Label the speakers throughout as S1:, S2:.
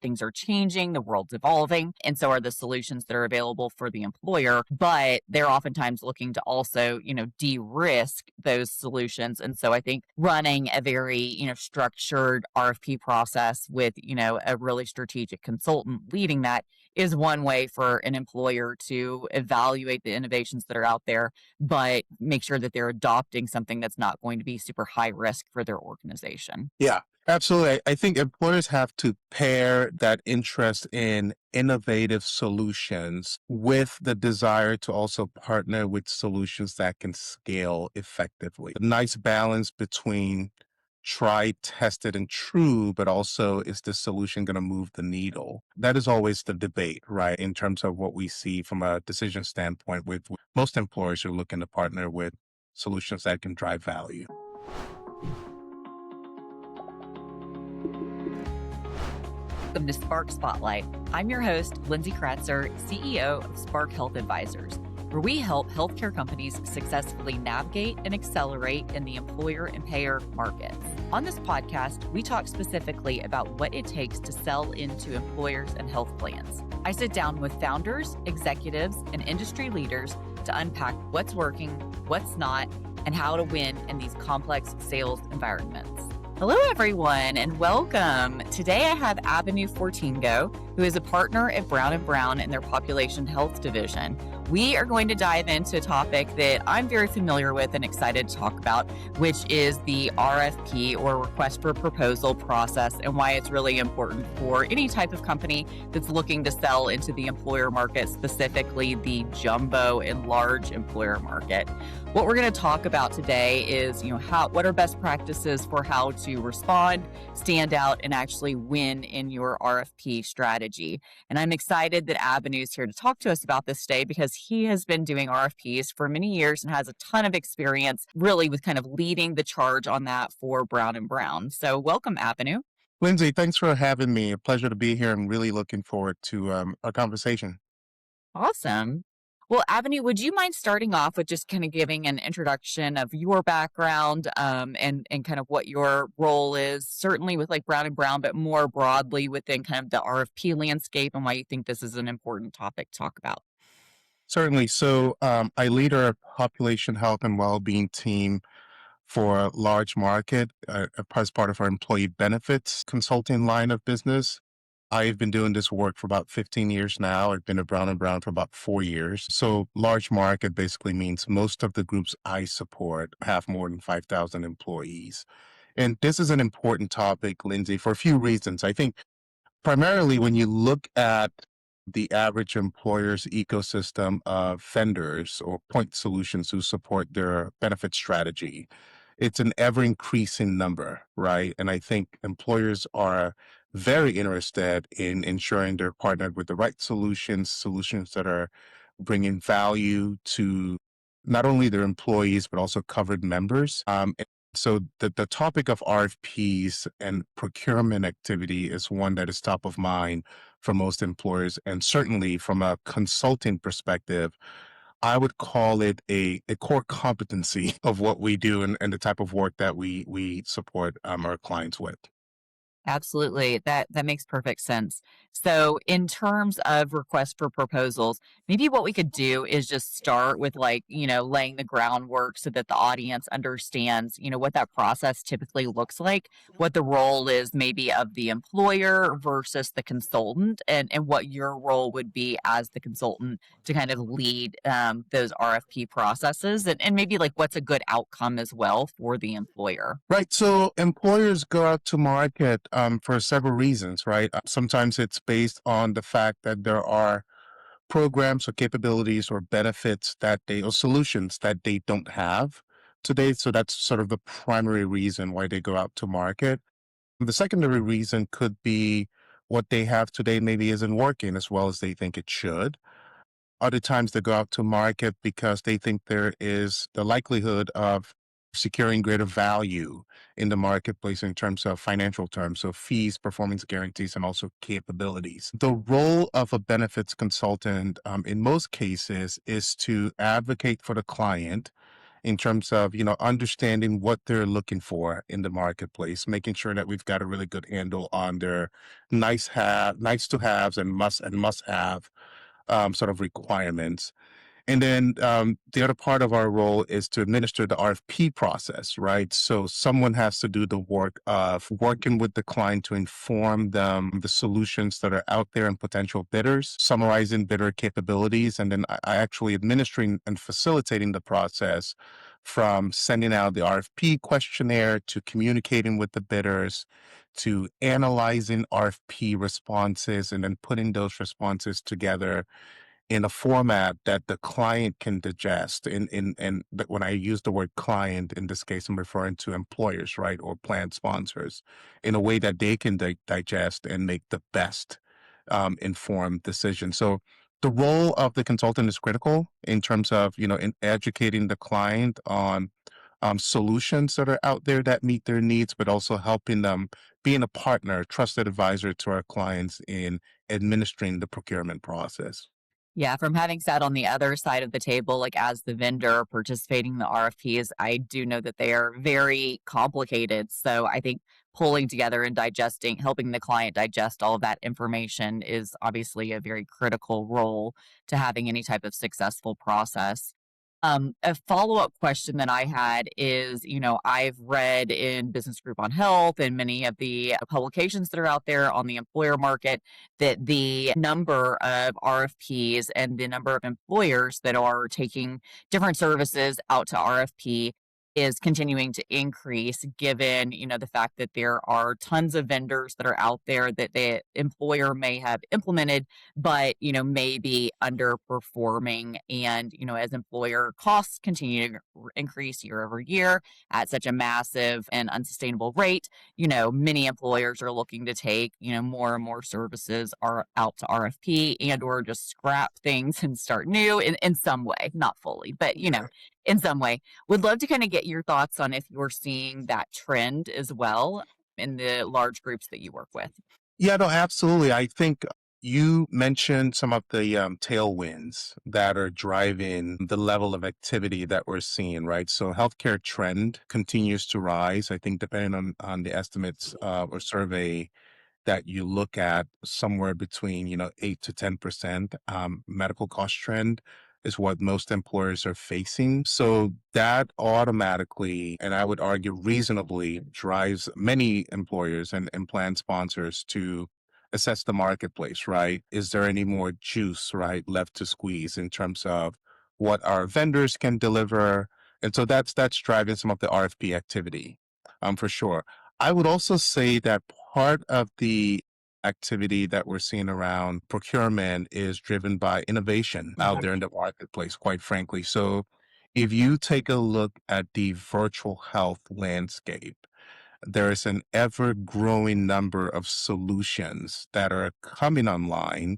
S1: things are changing, the world's evolving, and so are the solutions that are available for the employer. But they're oftentimes looking to also, de-risk those solutions. And so I think running a very, structured RFP process with, a really strategic consultant leading that is one way for an employer to evaluate the innovations that are out there, but make sure that they're adopting something that's not going to be super high risk for their organization.
S2: Yeah, absolutely. I think employers have to pair that interest in innovative solutions with the desire to also partner with solutions that can scale effectively. A nice balance between tried, tested, and true, but also is the solution going to move the needle? That is always the debate, right? In terms of what we see from a decision standpoint with most employers are looking to partner with solutions that can drive value.
S1: Welcome to Spark Spotlight. I'm your host, Lindsay Kratzer, CEO of Spark Health Advisors, where we help healthcare companies successfully navigate and accelerate in the employer and payer markets. On this podcast, we talk specifically about what it takes to sell into employers and health plans. I sit down with founders, executives, and industry leaders to unpack what's working, what's not, and how to win in these complex sales environments. Hello, everyone, and welcome. Today, I have Abinue Fortingo, who is a partner at Brown & Brown in their population health division. We are going to dive into a topic that I'm very familiar with and excited to talk about, which is the RFP or request for proposal process and why it's really important for any type of company that's looking to sell into the employer market, specifically the jumbo and large employer market. What we're going to talk about today is, what are best practices for how to respond, stand out, and actually win in your RFP strategy. And I'm excited that Abinue is here to talk to us about this today because he has been doing RFPs for many years and has a ton of experience really with kind of leading the charge on that for Brown & Brown. So welcome, Abinue.
S2: Lindsay, thanks for having me. A pleasure to be here. I'm really looking forward to our conversation.
S1: Awesome. Well, Abinue, would you mind starting off with just kind of giving an introduction of your background and kind of what your role is, certainly with like Brown & Brown, but more broadly within kind of the RFP landscape and why you think this is an important topic to talk about?
S2: Certainly. So I lead our population health and well-being team for a large market as part of our employee benefits consulting line of business. I've been doing this work for about 15 years now. I've been at Brown & Brown for about 4 years. So large market basically means most of the groups I support have more than 5,000 employees. And this is an important topic, Lindsay, for a few reasons. I think primarily when you look at the average employer's ecosystem of vendors or point solutions who support their benefit strategy, it's an ever increasing number, right? And I think employers are very interested in ensuring they're partnered with the right solutions that are bringing value to not only their employees, but also covered members. So the topic of RFPs and procurement activity is one that is top of mind for most employers. And certainly from a consulting perspective, I would call it a core competency of what we do and the type of work that we support our clients with.
S1: Absolutely. That makes perfect sense. So in terms of request for proposals, maybe what we could do is just start with laying the groundwork so that the audience understands, what that process typically looks like, what the role is maybe of the employer versus the consultant and what your role would be as the consultant to kind of lead those RFP processes and maybe like what's a good outcome as well for the employer.
S2: Right. So employers go out to market for several reasons, right? Sometimes it's based on the fact that there are programs or capabilities or benefits or solutions that they don't have today. So that's sort of the primary reason why they go out to market. The secondary reason could be what they have today maybe isn't working as well as they think it should. Other times they go out to market because they think there is the likelihood of securing greater value in the marketplace in terms of financial terms, so fees, performance guarantees, and also capabilities. The role of a benefits consultant in most cases is to advocate for the client in terms of, understanding what they're looking for in the marketplace, making sure that we've got a really good handle on their nice to haves and must have sort of requirements. And then the other part of our role is to administer the RFP process, right? So someone has to do the work of working with the client to inform them the solutions that are out there and potential bidders, summarizing bidder capabilities, and then I actually administering and facilitating the process from sending out the RFP questionnaire to communicating with the bidders to analyzing RFP responses and then putting those responses together in a format that the client can digest. When I use the word client, in this case, I'm referring to employers, right, or plan sponsors, in a way that they can digest and make the best informed decision. So the role of the consultant is critical in terms of, in educating the client on solutions that are out there that meet their needs, but also helping them being a partner, trusted advisor to our clients in administering the procurement process.
S1: Yeah, from having sat on the other side of the table, like as the vendor participating in the RFPs, I do know that they are very complicated. So I think pulling together and digesting, helping the client digest all of that information is obviously a very critical role to having any type of successful process. A follow-up question that I had is, I've read in Business Group on Health and many of the publications that are out there on the employer market that the number of RFPs and the number of employers that are taking different services out to RFP is continuing to increase given, the fact that there are tons of vendors that are out there that the employer may have implemented but may be underperforming. And as employer costs continue to increase year over year at such a massive and unsustainable rate, many employers are looking to take more and more services are out to RFP and or just scrap things and start new in some way, not fully, but in some way. Would love to kind of get your thoughts on if you're seeing that trend as well in the large groups that you work with.
S2: Yeah, no, absolutely. I think you mentioned some of the tailwinds that are driving the level of activity that we're seeing, right? So healthcare trend continues to rise. I think depending on the estimates or survey that you look at, somewhere between 8 to 10% medical cost trend is what most employers are facing. So that automatically, and I would argue reasonably, drives many employers and plan sponsors to assess the marketplace, right? Is there any more juice, right, left to squeeze in terms of what our vendors can deliver? And so that's driving some of the RFP activity, for sure. I would also say that part of the activity that we're seeing around procurement is driven by innovation out there in the marketplace, quite frankly. So if you take a look at the virtual health landscape, there's an ever growing number of solutions that are coming online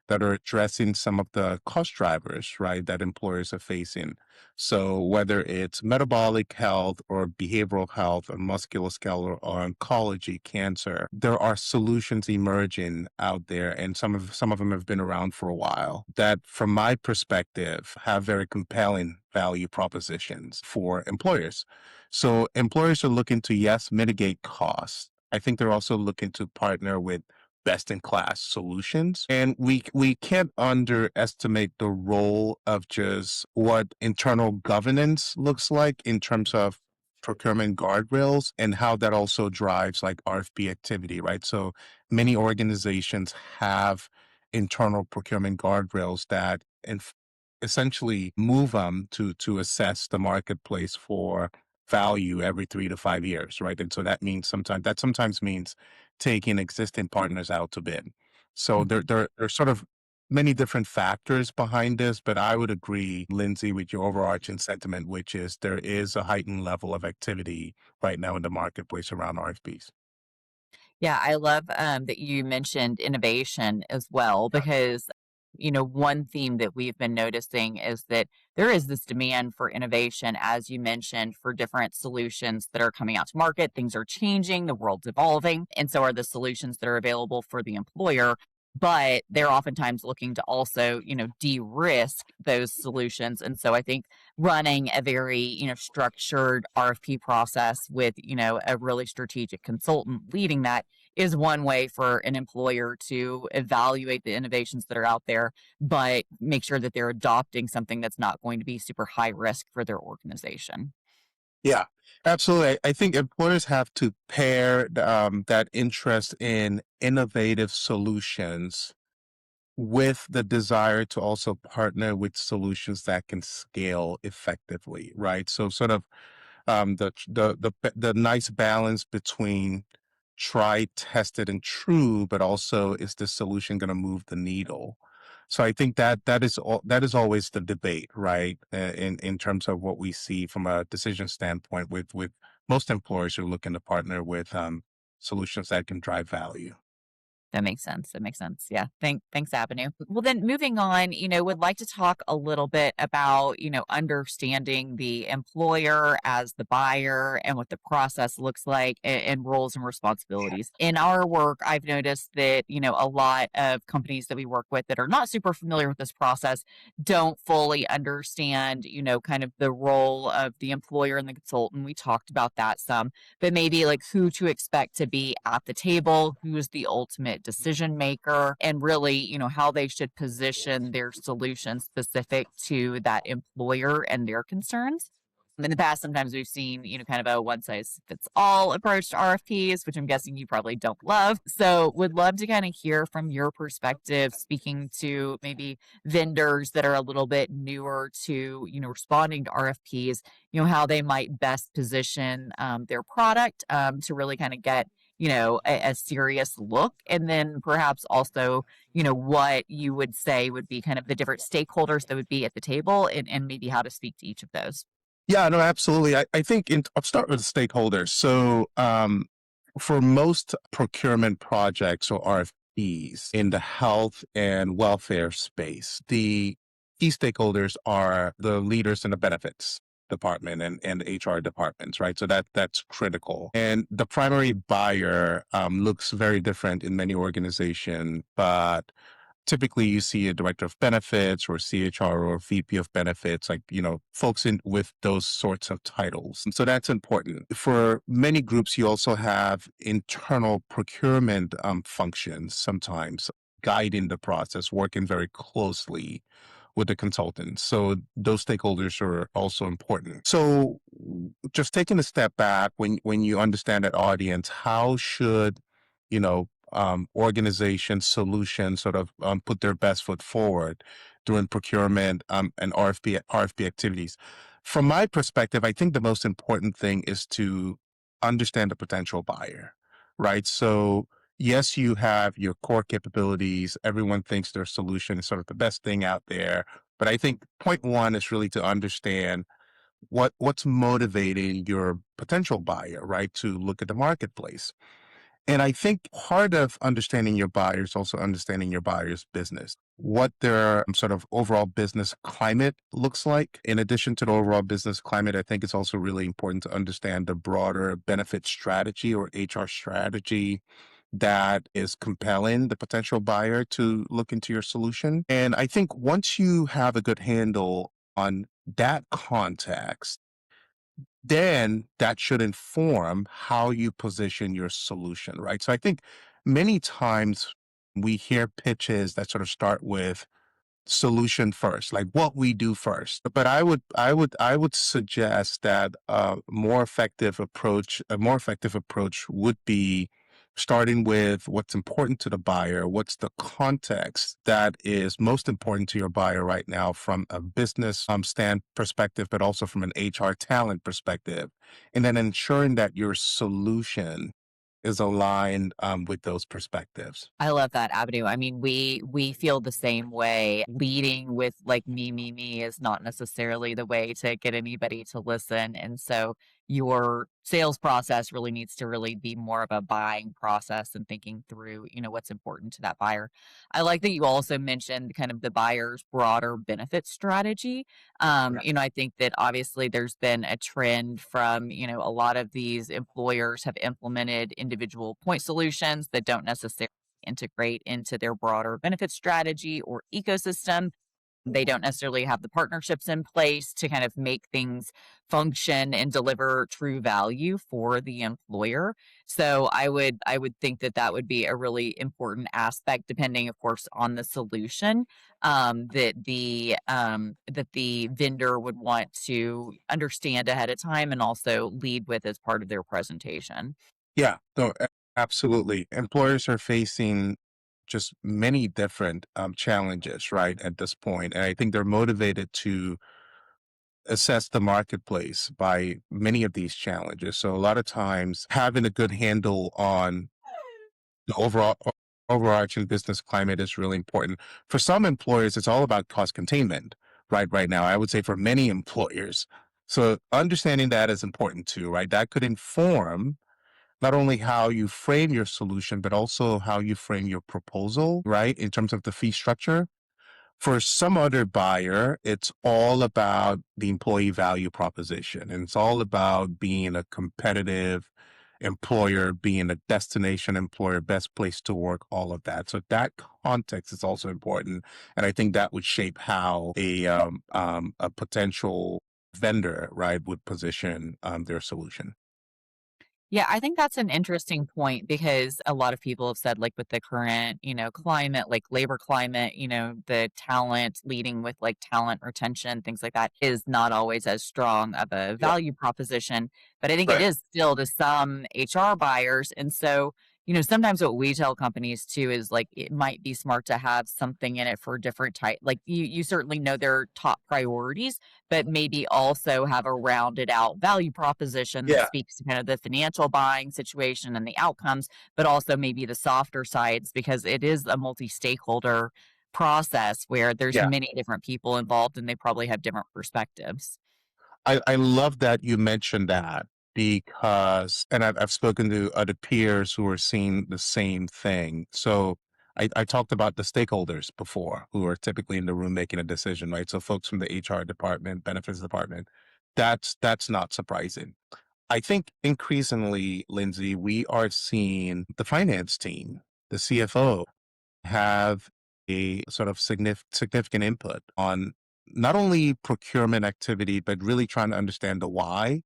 S2: that are addressing some of the cost drivers, right, that employers are facing. So whether it's metabolic health or behavioral health or musculoskeletal or oncology, cancer, there are solutions emerging out there, and some of them have been around for a while that, from my perspective, have very compelling value propositions for employers. So employers are looking to, yes, mitigate costs. I think they're also looking to partner with best in class solutions. And we can't underestimate the role of just what internal governance looks like in terms of procurement guardrails and how that also drives like RFP activity, right? So many organizations have internal procurement guardrails that essentially move them to assess the marketplace for value every 3 to 5 years, right? And so that sometimes means taking existing partners out to bid. So there are sort of many different factors behind this, but I would agree, Lindsay, with your overarching sentiment, which is there is a heightened level of activity right now in the marketplace around RFPs.
S1: Yeah, I love that you mentioned innovation as well, because, one theme that we've been noticing is that there is this demand for innovation, as you mentioned, for different solutions that are coming out to market. Things are changing, the world's evolving, and so are the solutions that are available for the employer. but they're oftentimes looking to also, de-risk those solutions. And so I think running a very, structured RFP process with, a really strategic consultant leading that is one way for an employer to evaluate the innovations that are out there, but make sure that they're adopting something that's not going to be super high risk for their organization.
S2: Yeah, absolutely. I think employers have to pair that interest in innovative solutions with the desire to also partner with solutions that can scale effectively, right? So sort of the nice balance between tried, tested, and true, but also is the solution going to move the needle? So I think that is always the debate, right? In terms of what we see from a decision standpoint, with most employers who are looking to partner with solutions that can drive value.
S1: That makes sense. That makes sense. Yeah. Thanks, Abinue. Well, then moving on, would like to talk a little bit about, understanding the employer as the buyer and what the process looks like and roles and responsibilities. In our work, I've noticed that, a lot of companies that we work with that are not super familiar with this process don't fully understand, kind of the role of the employer and the consultant. We talked about that some, but maybe like who to expect to be at the table, who is the ultimate decision maker, and really, how they should position their solution specific to that employer and their concerns. In the past, sometimes we've seen, kind of a one size fits all approach to RFPs, which I'm guessing you probably don't love. So, would love to kind of hear from your perspective, speaking to maybe vendors that are a little bit newer to, responding to RFPs, how they might best position their product to really kind of get, a serious look. And then perhaps also, what you would say would be kind of the different stakeholders that would be at the table and maybe how to speak to each of those.
S2: Yeah, no, absolutely. I think I'll start with the stakeholders. So, for most procurement projects or RFPs in the health and welfare space, the key stakeholders are the leaders in the benefits department and HR departments, right? So that's critical. And the primary buyer looks very different in many organizations, but typically you see a director of benefits or CHR or VP of benefits, like, folks in with those sorts of titles. And so that's important. For many groups, you also have internal procurement functions sometimes guiding the process, working very closely with the consultants. So those stakeholders are also important. So just taking a step back, when you understand that audience, how should, organization solutions sort of put their best foot forward during procurement and RFP activities? From my perspective, I think the most important thing is to understand the potential buyer, right? So yes, you have your core capabilities. Everyone thinks their solution is sort of the best thing out there. But I think point one is really to understand what's motivating your potential buyer, right, to look at the marketplace. And I think part of understanding your buyers, also understanding your buyer's business, what their sort of overall business climate looks like. In addition to the overall business climate, I think it's also really important to understand the broader benefit strategy or HR strategy that is compelling the potential buyer to look into your solution. And I think once you have a good handle on that context, then that should inform how you position your solution, right? So I think many times we hear pitches that sort of start with solution first, like what we do first. But I would suggest that a more effective approach would be starting with what's important to the buyer, what's the context that is most important to your buyer right now from a business stand perspective, but also from an HR talent perspective, and then ensuring that your solution is aligned with those perspectives.
S1: I love that avenue. I mean, we feel the same way. Leading with like me is not necessarily the way to get anybody to listen. And so your sales process really needs to really be more of a buying process and thinking through, what's important to that buyer. I like that you also mentioned kind of the buyer's broader benefit strategy. I think that obviously there's been a trend from, a lot of these employers have implemented individual point solutions that don't necessarily integrate into their broader benefit strategy or ecosystem. They don't necessarily have the partnerships in place to kind of make things function and deliver true value for the employer. So I would think that that would be a really important aspect, depending, of course, on the solution, that the vendor would want to understand ahead of time and also lead with as part of their presentation.
S2: Yeah, no, absolutely. Employers are facing just many different challenges, right, at this point. And I think they're motivated to assess the marketplace by many of these challenges. So a lot of times having a good handle on the overarching business climate is really important. For some employers, it's all about cost containment, right now. I would say for many employers. So understanding that is important too, right? That could inform not only how you frame your solution, but also how you frame your proposal, right? In terms of the fee structure. For some other buyer, it's all about the employee value proposition. And it's all about being a competitive employer, being a destination employer, best place to work, all of that. So that context is also important. And I think that would shape how a potential vendor, right, would position their solution.
S1: Yeah, I think that's an interesting point because a lot of people have said, like, with the current, climate, like labor climate, the talent leading with like talent retention, things like that is not always as strong of a
S2: Yeah.
S1: value proposition. But I think it
S2: Right.
S1: is still to some HR buyers. And so, sometimes what we tell companies too is like it might be smart to have something in it for different type. Like you certainly know their top priorities, but maybe also have a rounded out value proposition that
S2: Yeah.
S1: speaks to kind of the financial buying situation and the outcomes, but also maybe the softer sides because it is a multi stakeholder process where there's
S2: Yeah.
S1: many different people involved and they probably have different perspectives.
S2: I love that you mentioned that because, and I've spoken to other peers who are seeing the same thing. So I talked about the stakeholders before who are typically in the room making a decision, right? So folks from the HR department, benefits department, that's not surprising. I think increasingly, Lindsay, we are seeing the finance team, the CFO, have a sort of significant input on not only procurement activity, but really trying to understand the why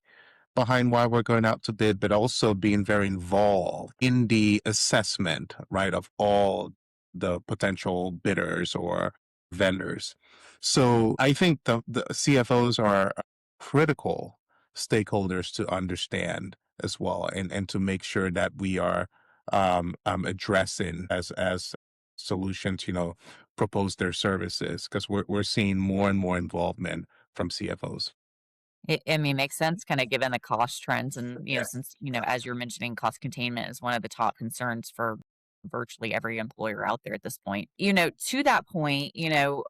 S2: behind why we're going out to bid, but also being very involved in the assessment, right, of all the potential bidders or vendors. So I think the CFOs are critical stakeholders to understand as well, and to make sure that we are addressing as solutions, propose their services because we're seeing more and more involvement from CFOs.
S1: I mean, makes sense kind of given the cost trends and,
S2: Yeah.
S1: since, as you're mentioning, cost containment is one of the top concerns for virtually every employer out there at this point. To that point,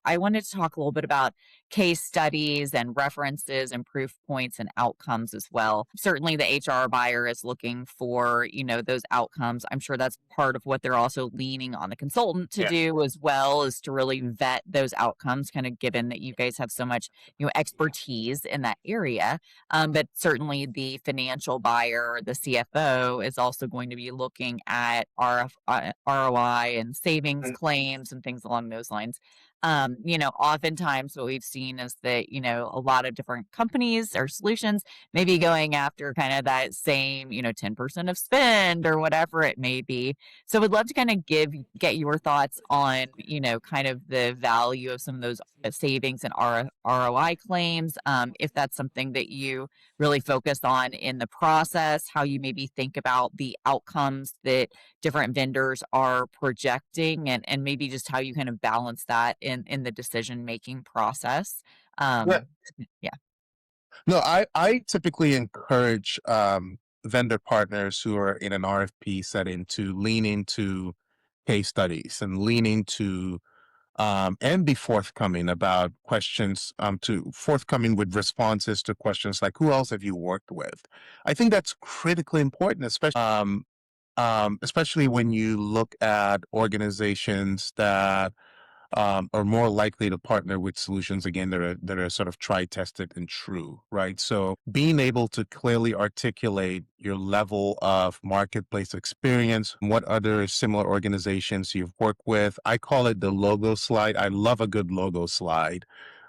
S1: I wanted to talk a little bit about case studies and references and proof points and outcomes as well. Certainly the HR buyer is looking for, those outcomes. I'm sure that's part of what they're also leaning on the consultant to
S2: Yeah.
S1: do as well, is to really vet those outcomes, kind of given that you guys have so much expertise in that area. But certainly the financial buyer, the CFO, is also going to be looking at ROI and savings claims and things along those lines. Oftentimes what we've seen is that, a lot of different companies or solutions may be going after kind of that same, 10% of spend or whatever it may be. So we'd love to kind of get your thoughts on, kind of the value of some of those savings and ROI claims, if that's something that you really focus on in the process, how you maybe think about the outcomes that different vendors are projecting, and maybe just how you kind of balance that in the decision making process.
S2: Yeah.
S1: Um, yeah.
S2: No, I typically encourage vendor partners who are in an RFP setting to lean into case studies and lean into and be forthcoming about questions, to forthcoming with responses to questions like who else have you worked with. I think that's critically important, especially when you look at organizations that are more likely to partner with solutions again that are sort of tried, tested, and true, right? So being able to clearly articulate your level of marketplace experience, what other similar organizations you've worked with. I call it the logo slide. I love a good logo slide,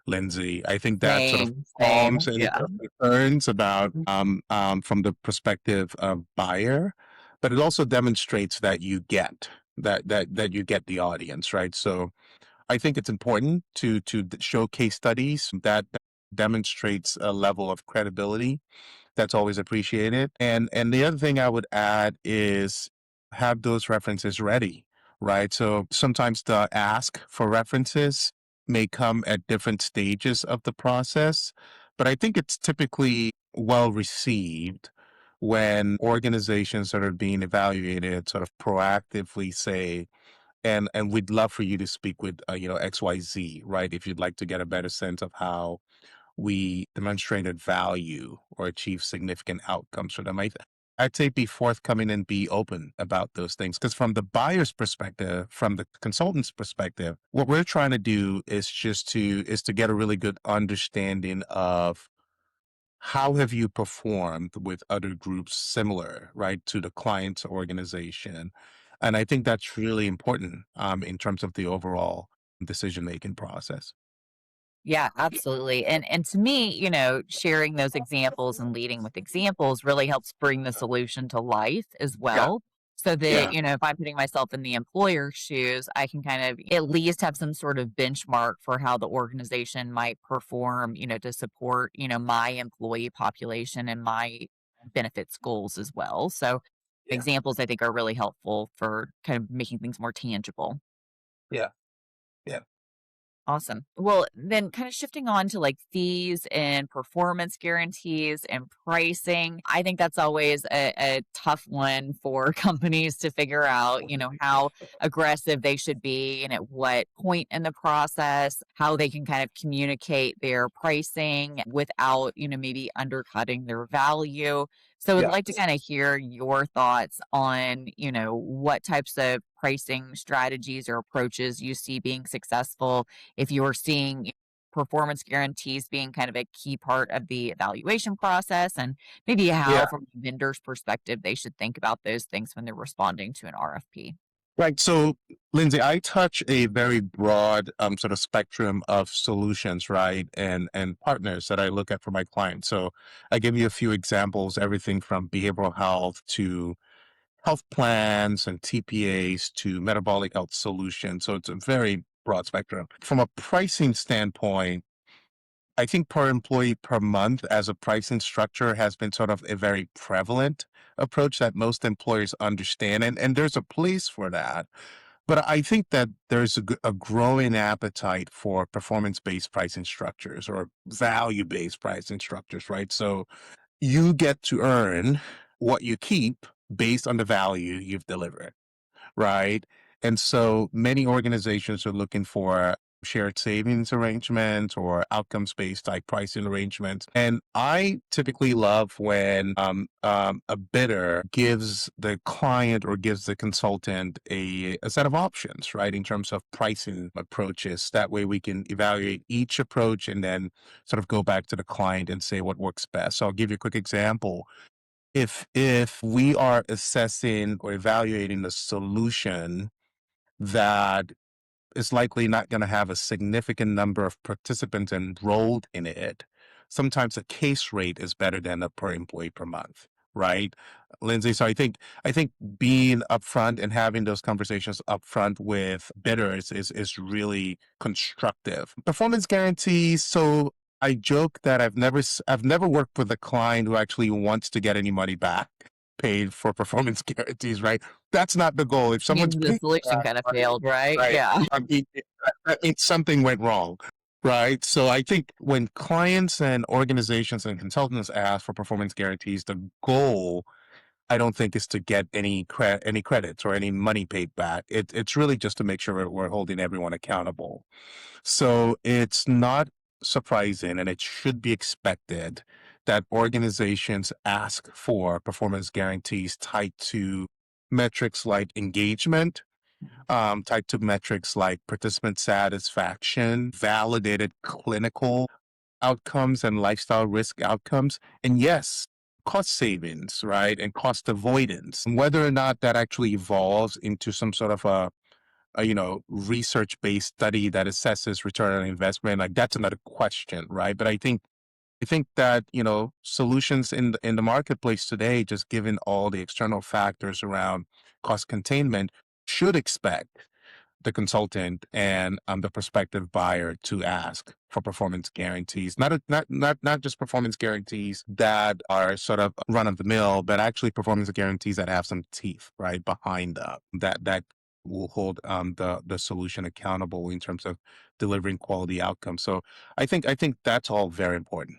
S2: Lindsay. I think that sort of
S1: Same.
S2: calms any
S1: Yeah.
S2: concerns about from the perspective of buyer, but it also demonstrates that you get that you get the audience, right? So I think it's important to show case studies that demonstrates a level of credibility that's always appreciated. And the other thing I would add is have those references ready, right? So sometimes the ask for references may come at different stages of the process, but I think it's typically well received when organizations that are being evaluated sort of proactively say, and we'd love for you to speak with XYZ, right? If you'd like to get a better sense of how we demonstrated value or achieve significant outcomes for them. I'd say be forthcoming and be open about those things. Because from the buyer's perspective, from the consultant's perspective, what we're trying to do is to get a really good understanding of how have you performed with other groups similar, right, to the client's organization. And I think that's really important in terms of the overall decision making process.
S1: Yeah, absolutely. And to me, sharing those examples and leading with examples really helps bring the solution to life as
S2: Yeah.
S1: well. So that,
S2: Yeah.
S1: if I'm putting myself in the employer's shoes, I can kind of at least have some sort of benchmark for how the organization might perform, to support, my employee population and my benefits goals as well. So
S2: Yeah.
S1: examples I think are really helpful for kind of making things more tangible.
S2: Yeah. Yeah.
S1: Awesome. Well, then kind of shifting on to like fees and performance guarantees and pricing. I think that's always a tough one for companies to figure out, how aggressive they should be and at what point in the process, how they can kind of communicate their pricing without, maybe undercutting their value. So I'd
S2: Yeah.
S1: like to kind of hear your thoughts on, what types of pricing strategies or approaches you see being successful if you're seeing performance guarantees being kind of a key part of the evaluation process, and maybe how,
S2: Yeah.
S1: from a vendor's perspective, they should think about those things when they're responding to an RFP.
S2: Right. So, Lindsay, I touch a very broad sort of spectrum of solutions, right, and partners that I look at for my clients. So, I give you a few examples: everything from behavioral health to health plans and TPAs to metabolic health solutions. So, it's a very broad spectrum. From a pricing standpoint, I think per employee per month as a pricing structure has been sort of a very prevalent approach that most employers understand, and there's a place for that. But I think that there's a growing appetite for performance-based pricing structures or value-based pricing structures, right? So you get to earn what you keep based on the value you've delivered, right? And so many organizations are looking for shared savings arrangements or outcomes based type pricing arrangements. And I typically love when a bidder gives the client or gives the consultant a set of options, right, in terms of pricing approaches. That way we can evaluate each approach and then sort of go back to the client and say what works best. So I'll give you a quick example. If we are assessing or evaluating a solution that is likely not going to have a significant number of participants enrolled in it, sometimes a case rate is better than a per employee per month, right, Lindsay? So I think being upfront and having those conversations upfront with bidders is really constructive. Performance guarantees. So I joke that I've never worked with a client who actually wants to get any money back paid for performance guarantees, right? That's not the goal. If someone's
S1: Means the
S2: paying for
S1: solution
S2: that,
S1: kind of
S2: right,
S1: failed, right?
S2: right,
S1: Yeah.
S2: that means something went wrong, right? So I think when clients and organizations and consultants ask for performance guarantees, the goal, I don't think, is to get any credits or any money paid back. It's really just to make sure we're holding everyone accountable. So it's not surprising, and it should be expected that organizations ask for performance guarantees tied to metrics like engagement, tied to metrics like participant satisfaction, validated clinical outcomes and lifestyle risk outcomes. And yes, cost savings, right? And cost avoidance. And whether or not that actually evolves into some sort of research-based study that assesses return on investment, like that's another question, right? But I think that, solutions in the marketplace today, just given all the external factors around cost containment, should expect the consultant and the prospective buyer to ask for performance guarantees, not just performance guarantees that are sort of run of the mill, but actually performance guarantees that have some teeth right behind them that will hold the solution accountable in terms of delivering quality outcomes. So I think that's all very important.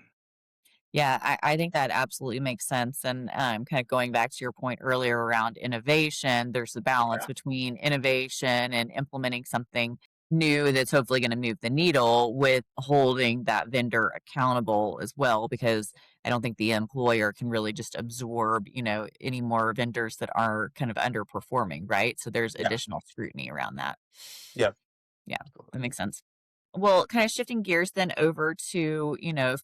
S1: Yeah, I think that absolutely makes sense. And kind of going back to your point earlier around innovation, there's the balance between innovation and implementing something new that's hopefully going to move the needle with holding that vendor accountable as well, because I don't think the employer can really just absorb, any more vendors that are kind of underperforming, right? So there's
S2: Yeah.
S1: additional scrutiny around that.
S2: Yeah.
S1: Yeah, that makes sense. Well, kind of shifting gears then over to,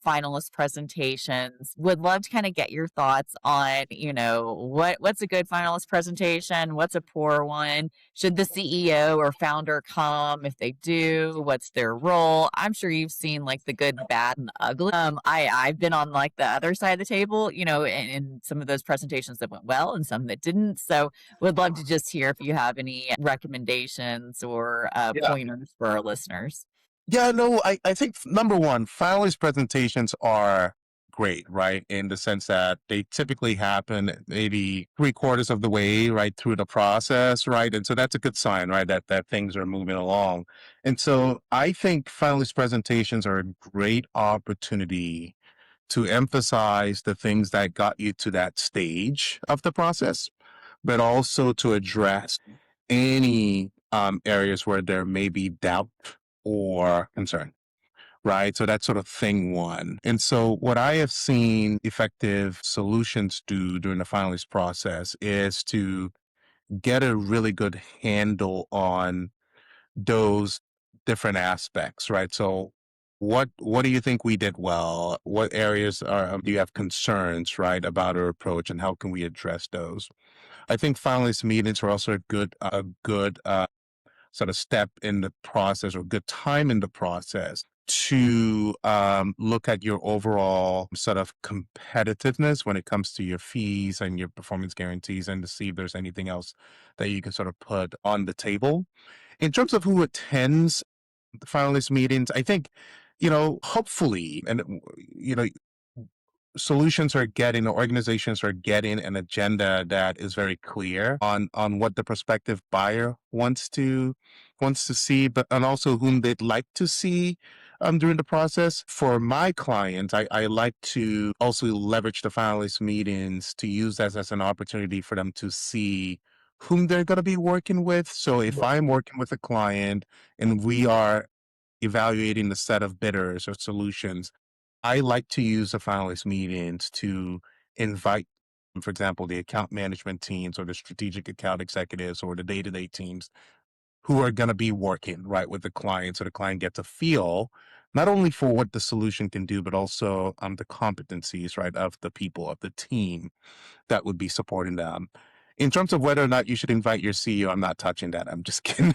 S1: finalist presentations. Would love to kind of get your thoughts on, what's a good finalist presentation? What's a poor one? Should the CEO or founder come? If they do, what's their role? I'm sure you've seen like the good, bad, and the ugly. I've been on like the other side of the table, in some of those presentations that went well and some that didn't. So would love to just hear if you have any recommendations or
S2: Yeah.
S1: pointers for our listeners.
S2: Yeah, no, I think number one, finalist presentations are great, right? In the sense that they typically happen maybe three-quarters of the way right through the process, right? And so that's a good sign, right? That things are moving along. And so I think finalist presentations are a great opportunity to emphasize the things that got you to that stage of the process, but also to address any areas where there may be doubt or concern, right? So that's sort of thing one. And so what I have seen effective solutions do during the finalist process is to get a really good handle on those different aspects, right? So what do you think we did well? What areas do you have concerns, right, about our approach, and how can we address those? I think finalist meetings are also a good sort of step in the process or good time in the process to look at your overall sort of competitiveness when it comes to your fees and your performance guarantees and to see if there's anything else that you can sort of put on the table. In terms of who attends the finalist meetings, I think, hopefully, and, solutions are getting or organizations are getting an agenda that is very clear on what the prospective buyer wants to see, but and also whom they'd like to see during the process. For my clients, I like to also leverage the finalist meetings to use that as an opportunity for them to see whom they're going to be working with. So if I'm working with a client and we are evaluating the set of bidders or solutions, I like to use the finalist meetings to invite, for example, the account management teams or the strategic account executives or the day-to-day teams who are going to be working right with the client, so the client gets a feel not only for what the solution can do, but also the competencies right of the people of the team that would be supporting them. In terms of whether or not you should invite your CEO, I'm not touching that. I'm just kidding.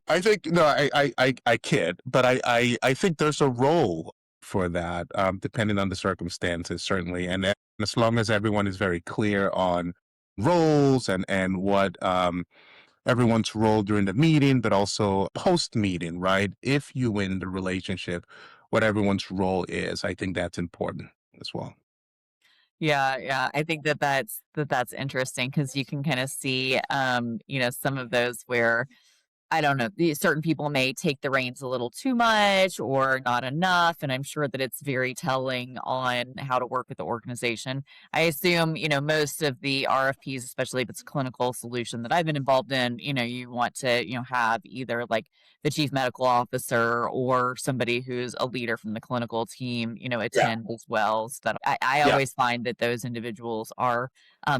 S2: I think no, I kid, but I think there's a role for that, depending on the circumstances, certainly, and as long as everyone is very clear on roles and what everyone's role during the meeting, but also post meeting, right? If you win the relationship, what everyone's role is, I think that's important as well.
S1: Yeah, yeah. I think that's interesting because you can kind of see, some of those where I don't know, certain people may take the reins a little too much or not enough, and I'm sure that it's very telling on how to work with the organization. I assume, most of the RFPs, especially if it's a clinical solution that I've been involved in, you want to, have either like the chief medical officer or somebody who's a leader from the clinical team,
S2: Yeah.
S1: attend as well. So that I
S2: Yeah.
S1: always find that those individuals are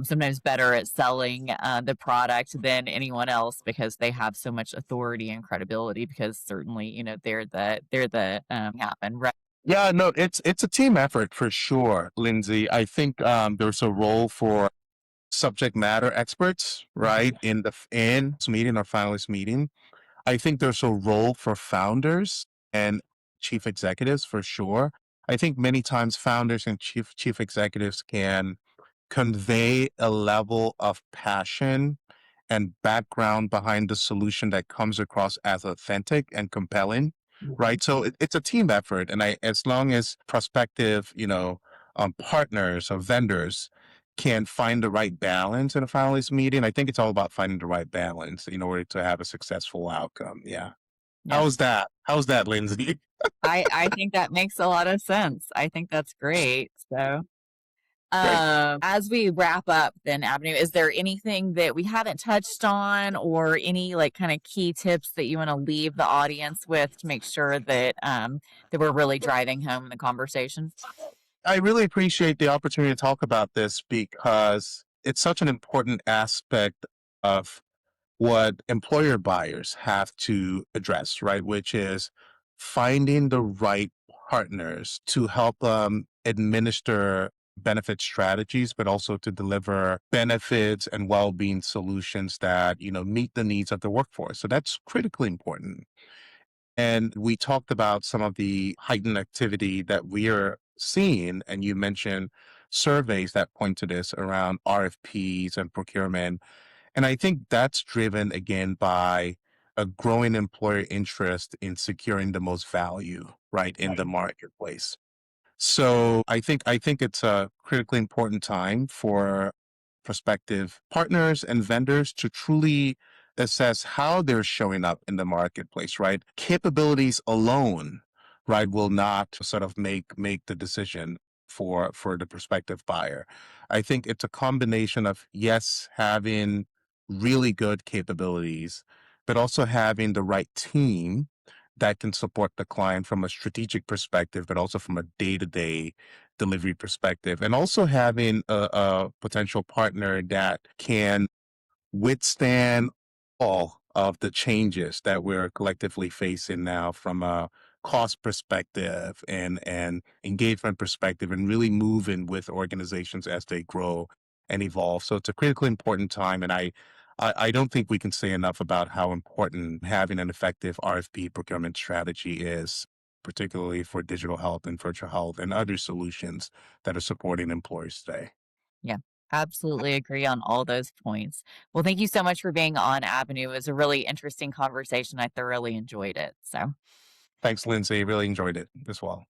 S1: sometimes better at selling the product than anyone else because they have so much authority and credibility. Because certainly, they're the happen right.
S2: Yeah, no, it's a team effort for sure, Lindsay. I think there's a role for subject matter experts,
S1: Mhm.
S2: right, in in this meeting or finalist meeting. I think there's a role for founders and chief executives for sure. I think many times founders and chief executives can convey a level of passion and background behind the solution that comes across as authentic and compelling,
S1: Mhm.
S2: right? So it's a team effort, and as long as prospective, partners or vendors can find the right balance in a finalist meeting, I think it's all about finding the right balance in order to have a successful outcome. Yeah.
S1: Yeah.
S2: How's that? How's that, Lindsay?
S1: I think that makes a lot of sense. I think that's great. So,
S2: Great.
S1: as we wrap up, then Avenue, is there anything that we haven't touched on, or any like kind of key tips that you want to leave the audience with to make sure that we're really driving home the conversation?
S2: I really appreciate the opportunity to talk about this because it's such an important aspect of what employer buyers have to address, right? Which is finding the right partners to help them administer benefit strategies, but also to deliver benefits and well-being solutions that, meet the needs of the workforce. So that's critically important. And we talked about some of the heightened activity that we are seeing, and you mentioned surveys that point to this around RFPs and procurement. And I think that's driven again by a growing employer interest in securing the most value, right, in the marketplace. So I think it's a critically important time for prospective partners and vendors to truly assess how they're showing up in the marketplace, right? Capabilities alone, right, will not sort of make the decision for the prospective buyer. I think it's a combination of, yes, having really good capabilities, but also having the right team that can support the client from a strategic perspective, but also from a day-to-day delivery perspective, and also having a potential partner that can withstand all of the changes that we're collectively facing now from a cost perspective and engagement perspective, and really moving with organizations as they grow and evolve. So it's a critically important time, and I don't think we can say enough about how important having an effective RFP procurement strategy is, particularly for digital health and virtual health and other solutions that are supporting employers today.
S1: Yeah, absolutely agree on all those points. Well, thank you so much for being on Avenue. It was a really interesting conversation. I thoroughly enjoyed it. So.
S2: Thanks, Lindsay. Really enjoyed it as well.